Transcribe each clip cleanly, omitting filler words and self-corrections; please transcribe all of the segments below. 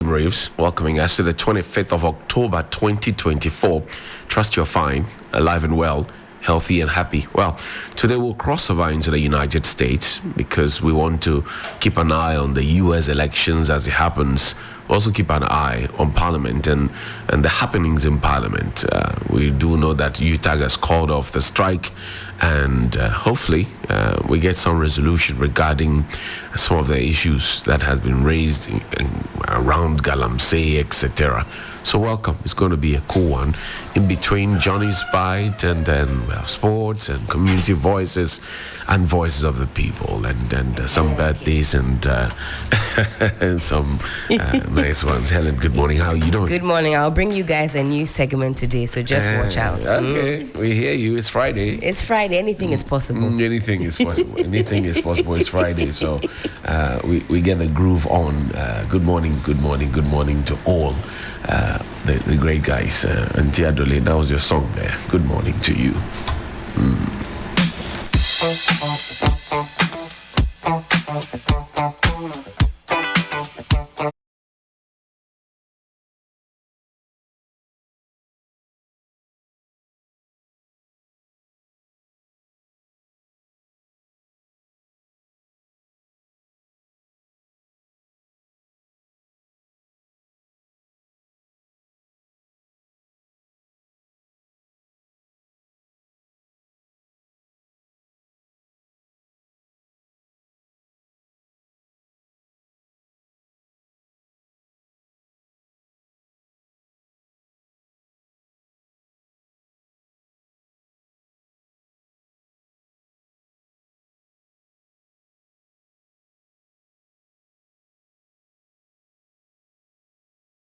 Akeem Reeves, welcoming us to the 25th of October 2024. Trust you're fine, alive and well, healthy and happy. Well, today we'll cross over into the United States because we want to keep an eye on the U.S. elections as it happens. We'll also keep an eye on Parliament and the happenings in Parliament. We do know that UTAG has called off the strike, and hopefully we get some resolution regarding some of the issues that has been raised around Galamsey, etc. So welcome. It's going to be a cool one. In between Johnny's Bite, and then we have sports and community voices and voices of the people, and some birthdays and some nice ones. Helen, good morning. How are you doing? Good morning. I'll bring you guys a new segment today, so just watch out. Okay, we hear you. It's Friday. It's Friday. Anything is possible. Anything is possible. Anything is possible. It's Friday, so we get the groove on. Good morning to all the great guys. And Tiadole, that was your song there. Good morning to you.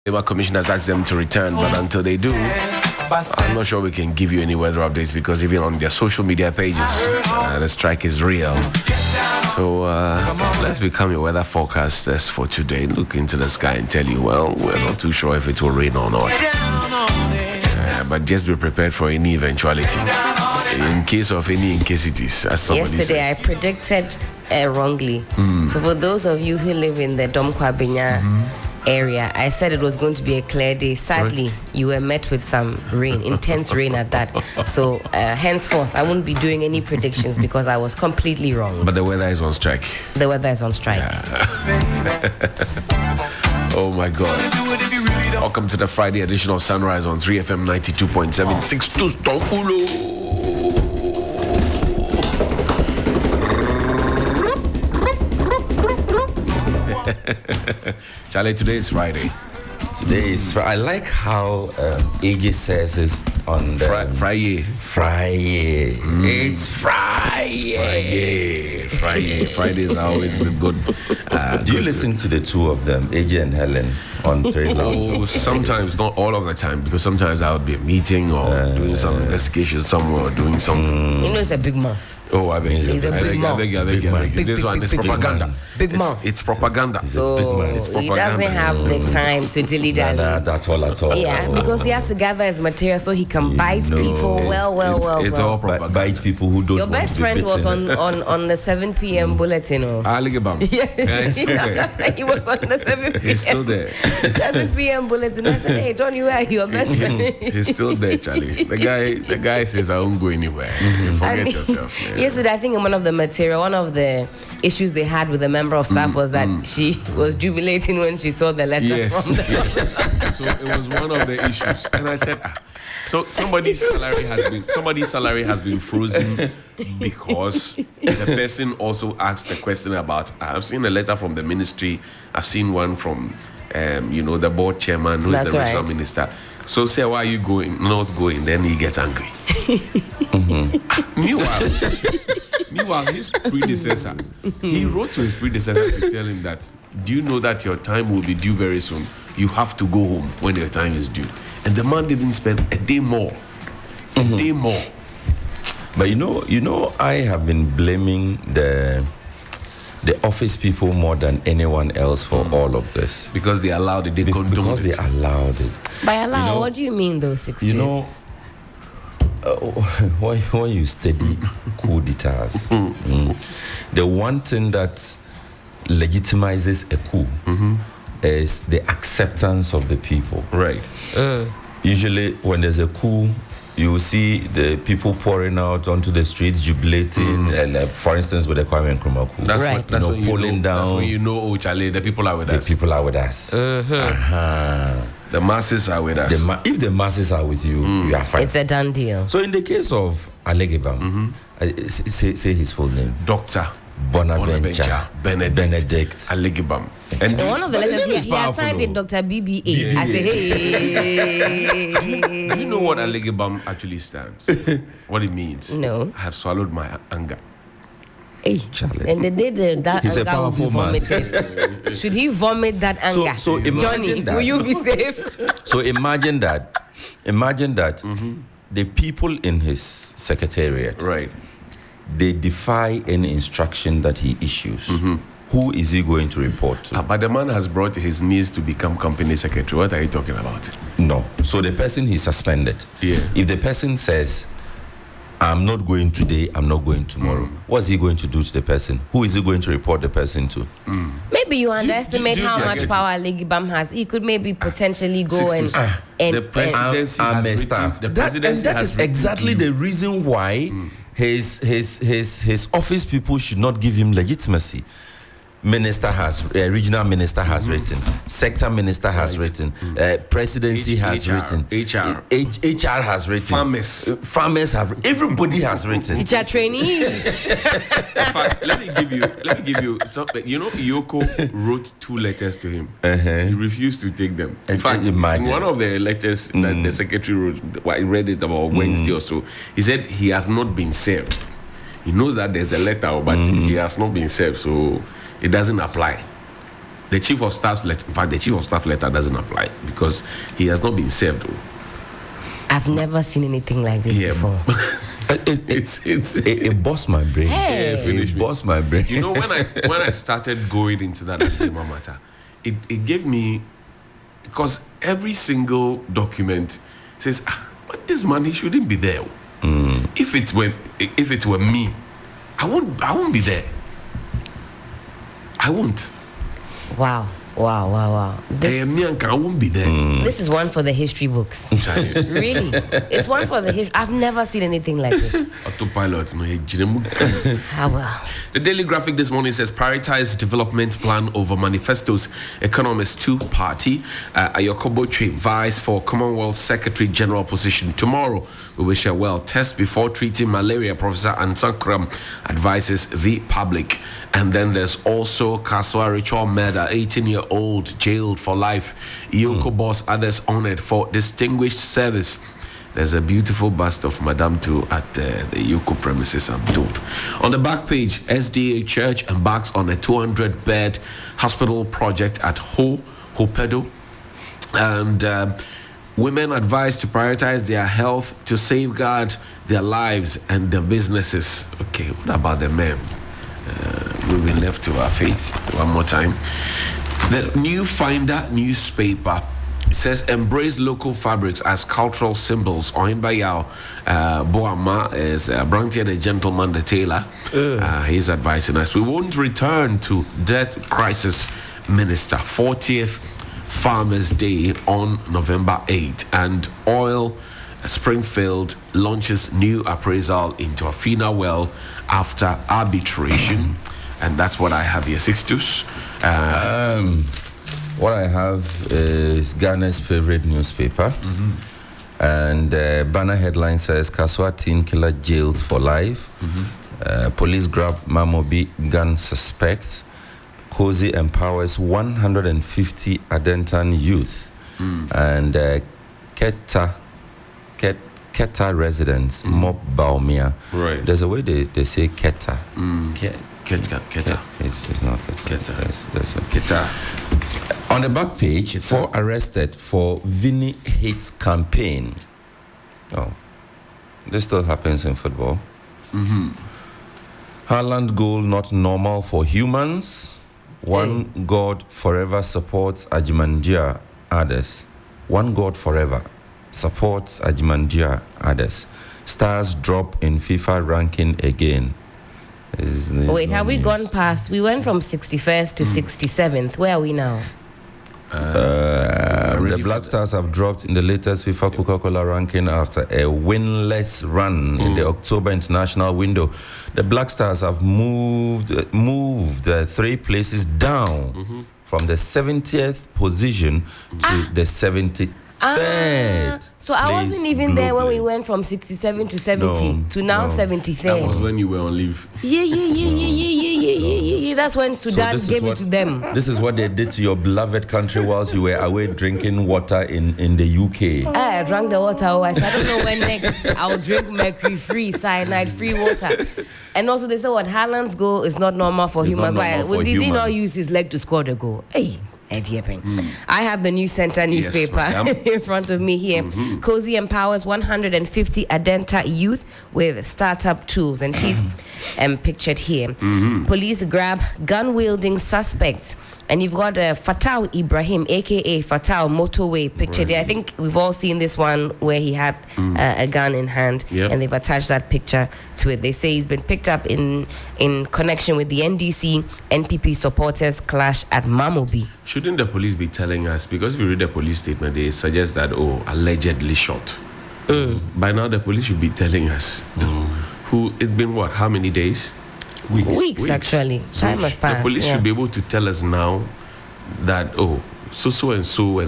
Labour Commission has asked them to return, but until they do, I'm not sure we can give you any weather updates, because even on their social media pages, the strike is real. So let's become your weather forecasters for today. Look into the sky and tell you, well, we're not too sure if it will rain or not. But just be prepared for any eventuality. In case of any incasities, as somebody Yesterday says. I predicted wrongly. So for those of you who live in the Domkwabenya area, I said it was going to be a clear day. Sadly, you were met with some rain, intense rain at that. So henceforth, I won't be doing any predictions because I was completely wrong. But the weather is on strike. The weather is on strike. Yeah. Oh my God. Welcome to the Friday edition of Sunrise on 3FM 92.7. Sixtus Ullo. Charlie, today is Friday. I like how AJ says is on the Friday. It's Friday. Fridays are always good. Do you listen to the two of them, AJ and Helen, on Trade Lounge? Oh, sometimes, not all of the time, because sometimes I would be a meeting or doing some investigation somewhere or doing something. You know, it's a big man. Oh, I beg He's a big man. This one is propaganda. Big man. It's propaganda. So It's he propaganda. doesn't have the time to dilly-dally. At all. Yeah, because he has to gather his material so he can bite people. It's all propaganda. Bite people who don't Your want best to be friend was bitten. on the 7 p.m. bulletin. Yeah, he's still there. He was on the 7 p.m. He's still there. 7 p.m. bulletin. I said, hey, Johnny, where are your best friend? He's still there, Charlie. The guy says, I won't go anywhere. Forget yourself. Man. Yesterday, I think in one of the issues they had with a member of staff was that she was jubilating when she saw the letter from the yes. So it was one of the issues, and I said, so somebody's salary has been frozen because the person also asked the question about. I've seen a letter from the ministry. I've seen one from, the board chairman, who's the national minister. So say, why are you not going? Then he gets angry. Meanwhile, his predecessor, he wrote to his predecessor to tell him that, do you know that your time will be due very soon? You have to go home when your time is due. And the man didn't spend a day more. A day more. But you know, I have been blaming the office people more than anyone else for all of this. Because they allowed it. Because they allowed it. By allow, what do you mean, though, Sixtus? When you study coup d'etats, the one thing that legitimizes a coup is the acceptance of the people. Right. Usually, when there's a coup, you will see the people pouring out onto the streets, jubilating, and for instance, with the Kwame Nkrumah coup. That's Right. when, that's when you pulling know, down. That's when you know, oh, Charlie, the people are with The us. people are with us. The masses are with us. If the masses are with you, you are fine. It's a done deal. So, in the case of Alegebam, say his full name. Dr. Bonaventure Benedict Alegibam. In one of the letters, is he powerful, assigned it though. Dr. BBA. I say, hey. Do you know what Alegibam actually stands? What it means? No. I have swallowed my anger. Hey. Charlie. And the day that He's a anger will be powerful man. vomited. Should he vomit that anger? So imagine Johnny, that. will you be safe? So imagine that the people in his secretariat, Right. they defy any instruction that he issues. Who is he going to report to? But the man has brought his niece to become company secretary. What are you talking about? No. So the person he suspended. Yeah. If the person says, I'm not going today, I'm not going tomorrow, what's he going to do to the person? Who is he going to report the person to? Maybe you underestimate do you how get much it? power Legibam has. He could maybe potentially go Sixtus, and the presidency I'm has a written. staff. The And presidency that has is written exactly to you. the reason why his office people should not give him legitimacy. Regional minister has written, sector minister has written, presidency has HR, written, HR has written, farmers have, everybody has written. teacher trainees. In fact, let me give you something. You know, Yoko wrote 2 letters to him. He refused to take them. In fact, imagine. in one of the letters that the secretary wrote, I read it about Wednesday or so, he said he has not been served. He knows that there's a letter, but he has not been served, so it doesn't apply. The chief of staff's letter, in fact, the chief of staff letter doesn't apply because he has not been served. I've never seen anything like this before. It bust my brain. Hey. It bust my brain. You know, when I started going into that Alabama matter, it gave me, because every single document says, but this man, he shouldn't be there. If it were me, I won't be there. I won't. Wow. I won't be there. This is one for the history books. Really? It's one for the history. I've never seen anything like this. Autopilot. No, Well. The Daily Graphic this morning says prioritize development plan over manifestos. Economist 2-party. Ayokobo vies for Commonwealth Secretary General position tomorrow. We wish her well. Test before treating malaria. Professor Ansakram advises the public. And then there's also Kaswa ritual murder. 18-year-old jailed for life. Yoko boss, others honored for distinguished service. There's a beautiful bust of Madame Tu at the Yoko premises, I'm told. On the back page, SDA Church embarks on a 200-bed hospital project at Hopedo. And women advised to prioritize their health to safeguard their lives and their businesses. Okay, what about the men? We've been left to our fate. One more time. The New Finder newspaper says embrace local fabrics as cultural symbols. Ohinbayao Boama is Brantian, a gentleman, the tailor. He's advising us. We won't return to debt crisis minister. 40th Farmers Day on November 8th. And Oil Springfield launches new appraisal into a FINA well after arbitration. And that's what I have here. Sixtus. What I have is Ghana's favorite newspaper. And banner headline says Kaswa teen killer jailed for life. Police grab Mamobi gun suspects. Cozy empowers 150 Adentan youth. And Keta residents mob Baumia. Right. There's a way they say Keta. Keta. It's not Keta. There's a Keta. On the back page, 4 arrested for Vinny Hates campaign. Oh, this still happens in football. Haaland goal not normal for humans. One God forever supports Ajimanjia others. One God forever supports Ajimanjia others. Stars drop in FIFA ranking again. Wait, have we gone past? We went from 61st to 67th. Where are we now? The Black Stars have dropped in the latest FIFA Coca-Cola ranking after a winless run in the October international window. The Black Stars have moved 3 places down from the 70th position to the 73rd. So I wasn't even there when we went from 67 to 70 to now 73rd. That was when you were on leave. Yeah. That's when Sudan gave it to them. This is what they did to your beloved country whilst you were away drinking water in the UK. I drank the water. I said, I don't know when next I'll drink mercury-free, cyanide-free water. And also they said what Haaland's goal is not normal for humans. Why? Did he not use his leg to score the goal? Hey. I have the New Center newspaper in front of me here. Cozy empowers 150 Adenta youth with startup tools, and she's pictured here. Police grab gun-wielding suspects, and you've got Fatau Ibrahim, aka Fatau Motorway, pictured here. I think we've all seen this one where he had a gun in hand, and they've attached that picture to it. They say he's been picked up in connection with the NDC NPP supporters clash at Mamobi. Shouldn't the police be telling us? Because if you read the police statement, they suggest that, allegedly shot. By now, the police should be telling us. It's been what? How many days? Weeks. Actually. So time has passed. The police should be able to tell us now that, so and so were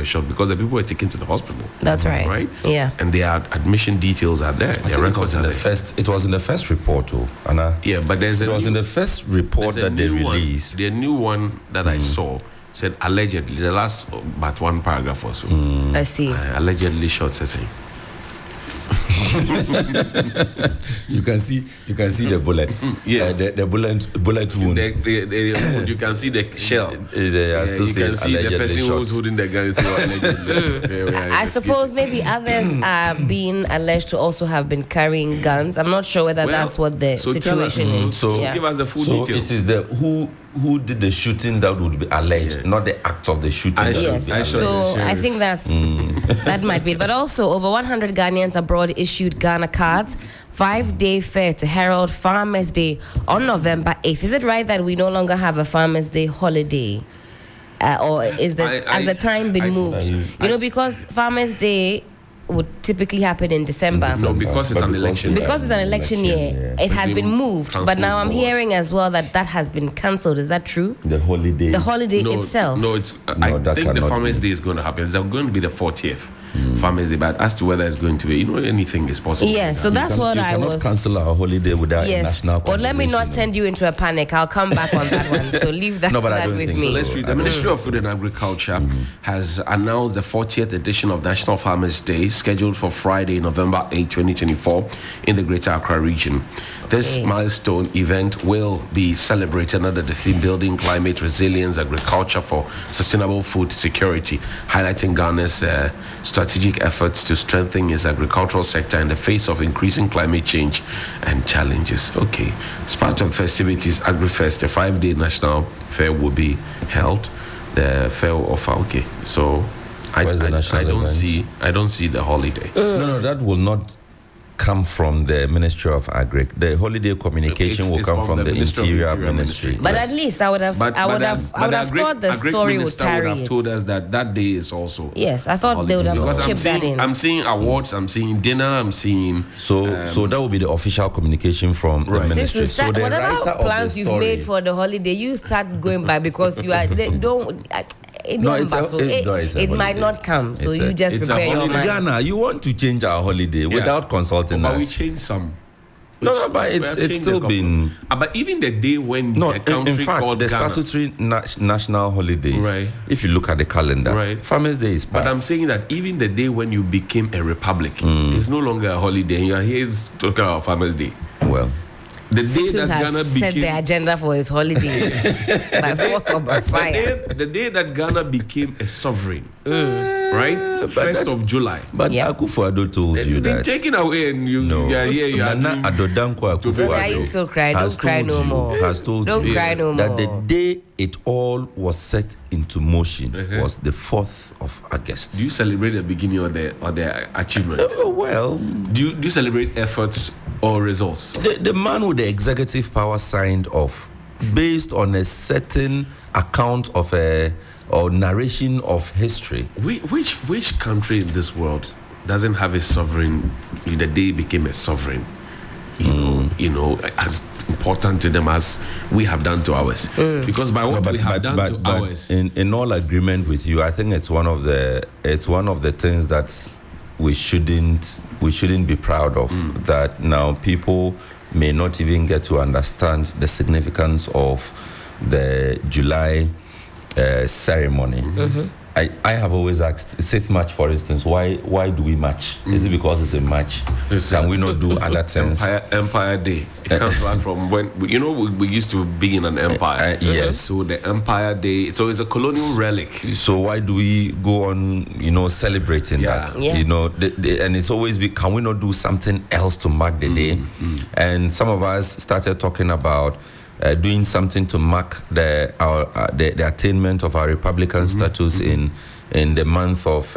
shot because the people were taken to the hospital. That's right. Right? Yeah. And their admission details are there. Their records are there. It was in the first report, Anna. Yeah, but it was in the first report that they released. The new one that I saw said allegedly, the last but one paragraph or so. I see. Allegedly shot, say. You can see the bullets. Yes. The bullet wounds. You can see the shell. They are still you can see the person shots. who's holding the gun. I suppose maybe others are being alleged to also have been carrying guns. I'm not sure whether that's what the situation is. So give us the full details. It is the who did the shooting that would be alleged, not the act of the shooting. I think that's that might be it. But also, over 100 Ghanaians abroad issued Ghana cards. 5-day fair to herald Farmers' Day on November 8th. Is it right that we no longer have a Farmers' Day holiday? Or has the time been moved? Because Farmers' Day would typically happen in December. No, because it's an election. Because it's an election year, it had been moved. But now I'm hearing as well that has been cancelled. Is that true? The holiday. The holiday itself. No, it's. I think the Farmers' Day is going to happen. It's going to be the 40th Farmers' Day. But as to whether it's going to be, anything is possible. Yeah, so that's what I was. You cannot cancel our holiday without a national. Well, let me not send you into a panic. I'll come back on that one. So leave that, with me. So let's read. The Ministry of Food and Agriculture has announced the 40th edition of National Farmers' Day, scheduled for Friday, November 8, 2024, in the Greater Accra region. This milestone event will be celebrated under the theme Building Climate Resilience, Agriculture for Sustainable Food Security, highlighting Ghana's strategic efforts to strengthen its agricultural sector in the face of increasing climate change and challenges. Okay, as part of the festivities, AgriFest, a 5-day national fair, will be held. The fair will offer. Okay, so I don't see the holiday. No, that will not come from the Ministry of Agri. The holiday communication will come from the Interior Ministry. But at least I would have thought the story would carry would have told us that day is also. Yes, I thought they would have chipped that in. I'm seeing awards, I'm seeing dinner, I'm seeing. So that will be the official communication from the ministry. So the whatever plans you've made for the holiday, you start going by because you are it might not come, so you just prepare your mind. Ghana, you want to change our holiday without consulting us. But we changed some. No, but it's still been. But even the day when the country in fact, called the Ghana, statutory national holidays, if you look at the calendar, Farmers' Day is past. But I'm saying that even the day when you became a republic, it's no longer a holiday, and you are here talking about Farmers' Day. Well, the day that Ghana set the agenda for his holiday by force or by fire. The day that Ghana became a sovereign, right? 1st of July. But Akufo-Addo told you that it's been taken away, and you are here. You are you still cry? Don't cry no more. Has told Don't you cry no more. that the day it all was set into motion was the 4th of August. Do you celebrate the beginning or the achievement? Well, do you celebrate efforts or results? The man with the executive power signed off based on a certain account of or narration of history. Which country in this world doesn't have a sovereign? The day became a sovereign, you know, as important to them as we have done to ours. Because by what we have done to ours, in all agreement with you, I think it's one of the things that we shouldn't be proud of. That now people may not even get to understand the significance of the July ceremony. I have always asked, safe march, for instance, why do we march? Is it because it's a march? Can we not do other things? Empire Day. It comes back from when, you know, we used to be in an empire. Yes. So the Empire Day, so it's a colonial relic. So why do we go on, you know, celebrating that? Yeah. You know, and it's always can we not do something else to mark the day? And some of us started talking about doing something to mark the attainment of our Republican status in the month of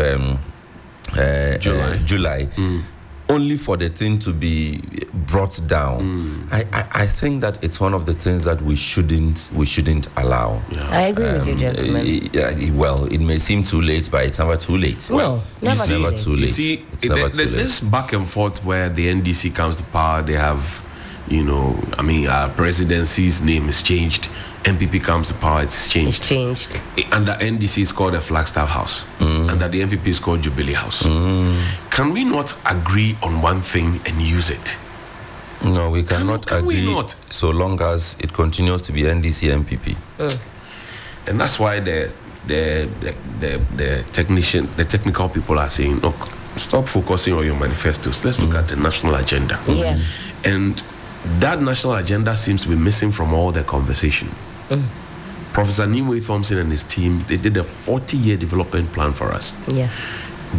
July. Only for the thing to be brought down. I think that it's one of the things that we shouldn't allow. I agree with you, gentlemen. Well, it may seem too late, but it's never too late. No, never too late. You see, this back and forth where the NDC comes to power, they have, you know, I mean, our presidency's name is changed. MPP comes to power, it's changed. It's changed. Under NDC, it's called the Flagstaff House. Under the MPP, it's called Jubilee House. Can we not agree on one thing and use it? No, we cannot agree. We not? So long as it continues to be NDC MPP. And that's why the technical people are saying, look, stop focusing on your manifestos. Let's look at the national agenda. Yeah. And that national agenda seems to be missing from all the conversation. Professor Nimwe Thompson and his team, they did a 40-year development plan for us. Yeah.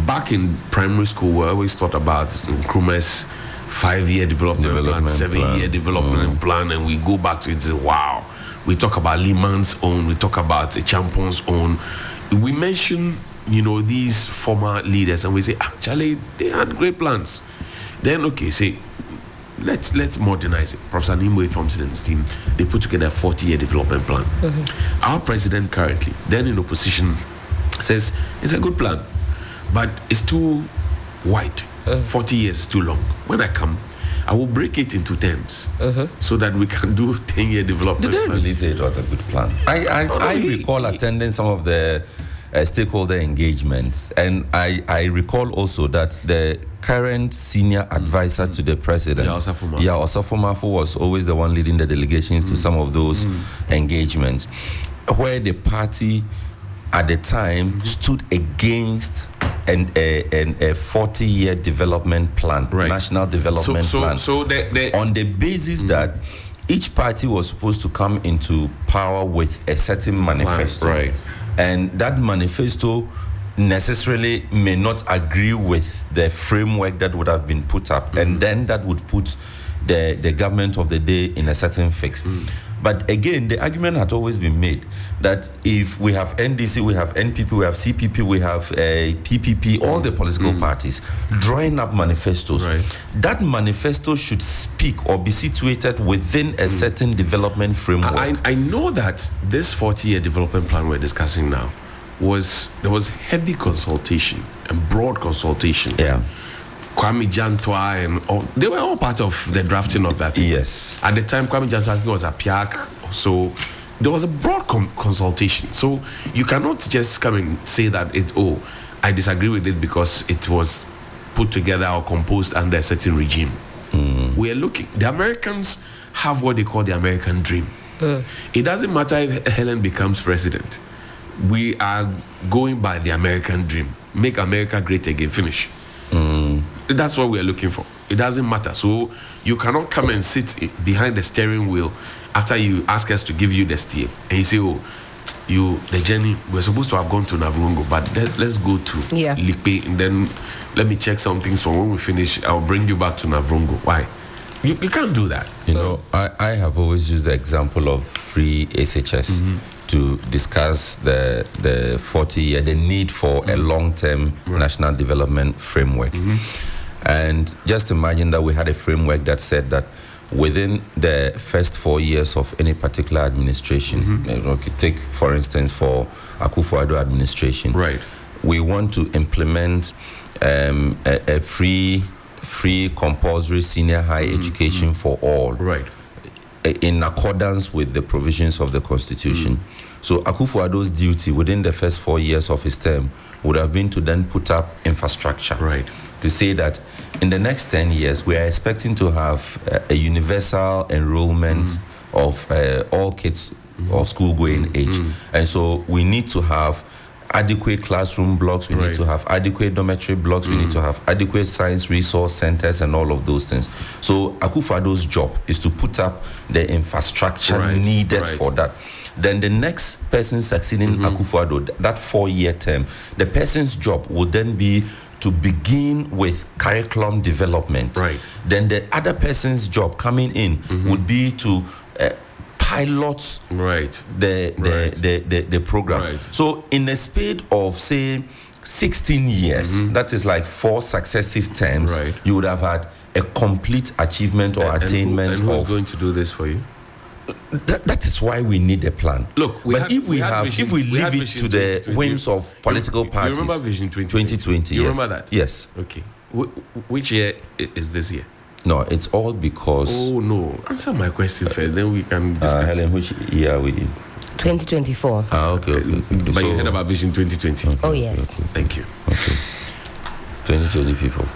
Back in primary school, we always thought about Nkrumah's 5-year development plan, 7-year development plan, and we go back to it and say, wow. We talk about Lehman's own, we talk about Champon's own. We mention, you know, these former leaders, and we say, actually, they had great plans. Then, okay, say, let's modernize it. Professor Nimwe Thompson and his team, they put together a 40-year development plan. Our president currently, then in opposition, says it's a good plan, but it's too wide. 40 years is too long. When I come, I will break it into 10s so that we can do 10-year development. Did they really say it was a good plan? I recall attending some of the stakeholder engagements, and I recall also that the current senior advisor to the president, Osafo was always the one leading the delegations to some of those engagements, where the party at the time stood against a 40-year development plan, national development plan, on the basis that each party was supposed to come into power with a certain manifesto. And that manifesto necessarily may not agree with the framework that would have been put up, and then that would put the government of the day in a certain fix. But again, the argument had always been made that if we have NDC, we have NPP, we have CPP, we have PPP, all the political parties drawing up manifestos, that manifesto should speak or be situated within a certain development framework. I know that this 40-year development plan we're discussing now, there was heavy consultation and broad consultation. Kwame Jantwa and they were all part of the drafting of that. Yes. At the time, Kwame Jantwa, I think, was Appiah, so there was a broad consultation. So you cannot just come and say that I disagree with it because it was put together or composed under a certain regime. We are looking. The Americans have what they call the American dream. It doesn't matter if Helen becomes president. We are going by the American dream. Make America great again. Finish. That's what we are looking for. It doesn't matter. So you cannot come and sit behind the steering wheel after you ask us to give you the steer, and you say, the journey, we're supposed to have gone to Navrongo, but let's go to Likpe, and then let me check some things. For when we finish, I'll bring you back to Navrongo. Why? You can't do that. You know, I have always used the example of free SHS to discuss the 40-year, the need for a long-term national development framework. And just imagine that we had a framework that said that within the first 4 years of any particular administration, okay, take for instance for Akufo-Addo administration, right, we want to implement a free compulsory senior high education for all, right, in accordance with the provisions of the Constitution. So Akufo-Addo's duty within the first 4 years of his term would have been to then put up infrastructure. Right. To say that in the next 10 years, we are expecting to have a universal enrollment of all kids of school-going age. And so we need to have adequate classroom blocks, we need to have adequate dormitory blocks, we need to have adequate science resource centers and all of those things. So Akufo-Addo's job is to put up the infrastructure needed for that. Then the next person succeeding Akufo-Addo, that 4-year term, the person's job would then be to begin with curriculum development. Right. Then the other person's job coming in would be to pilot the program. Right. So in a spade of say 16 years, that is like 4 successive terms, you would have had a complete achievement or attainment. And who's going to do this for you? That is why we need a plan. Look, if we leave it to the whims of political parties, you remember Vision 2020? You remember that? Yes. Okay. Which year is this year? No, it's all because. Oh no! Answer my question first, then we can discuss. Helen, which year are we in? 2024. Okay. But you heard about Vision 2020? Okay, oh yes. Okay. Thank you. Okay. 2020 people.